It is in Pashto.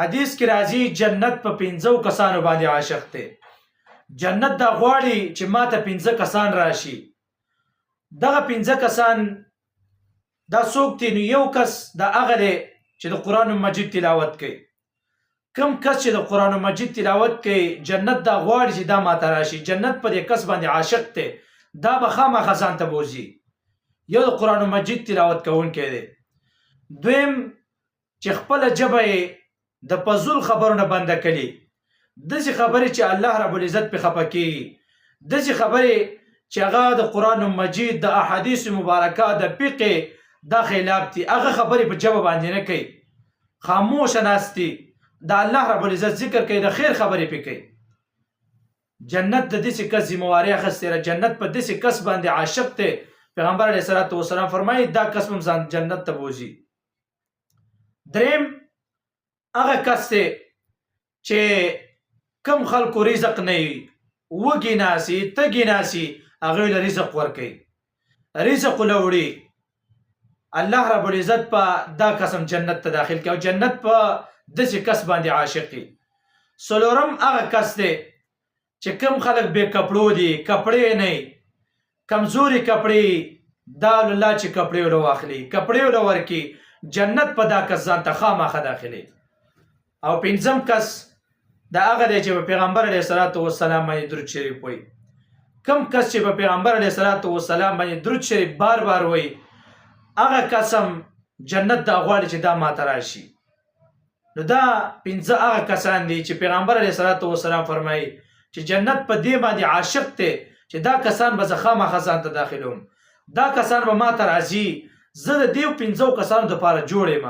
حدیث کې راځي جنت په 5 کسانو باندې عاشق دی. جنت دا غواړي چې ما ته 5 کسان راشي. دغه 5 کسان دا څوک دي؟ نو یو کس دا هغه دی چې د قرآن مجید تلاوت کوي. کم کس چې د قرآن مجید تلاوت کوي جنت دا غواړي چې دا ما ته راشي. جنت په دې کس باندې عاشق دی، دا به خامخا ځان ته بوځي. یو د قرآن مجید تلاوت کوونکی دی. دویم چې خپله ژبه یې د فضول خبرونه بنده کړي، داسې خبرې چې الله رب العزت پې خفه کېږي، داسې خبرې چې هغه د قرآن مجید د احادیث مبارکه د فقه دا خلاف دي، هغه خبرې په ژبه باندې نه کوي، خاموشه ناست دي، د الله رب العزت ذکر کوي، د خیر خبرې پې کوي. جنت د داسې کس ذمهواري اخیستې ده. جنت په داسې کس باندې عاشق دی. پیغمبر علیه الصلاة والسلام فرمایي دا کس هم ځان جنت ته بوځي. دریم هغه کس دی چې کم خلکو رزق نه وي، وږي ناسي تږي ناسي، هغوی له رزق ورکوي، رزق له وړي. الله رب العزت په دا قسم جنت ته داخل کوي او جنت په داسې کس باندې عاشق وي. څلورم هغه کس دی چې کم خلک بې کپړو دي، کپړې نه وي، کمزوري کپړې، دا الله چې کپړې له واخلي، کپړې له ورکي، جنت په دا کس ځان ته خامخا داخلي. او پنځم کس دا هغه دی چې په پیغمبر علیه الصلاة والسلام باندې درود شریف وایي. کم کس چې په پیغمبر علیه الصلاة والسلام باندې درود شریف بار بار وایي، هغه کس هم جنت دا غواړي چې دا ماته راشي. نو دا 5 هغه کسان دي چې پیغمبر علیه الصلاة والسلام فرمایي چې جنت په دې باندې عاشق دی چې دا کسان به زه خامخا ځان ته داخلوم، دا کسان به ما ته راځي، زه د دې 5 کسانو دپاره جوړ یم.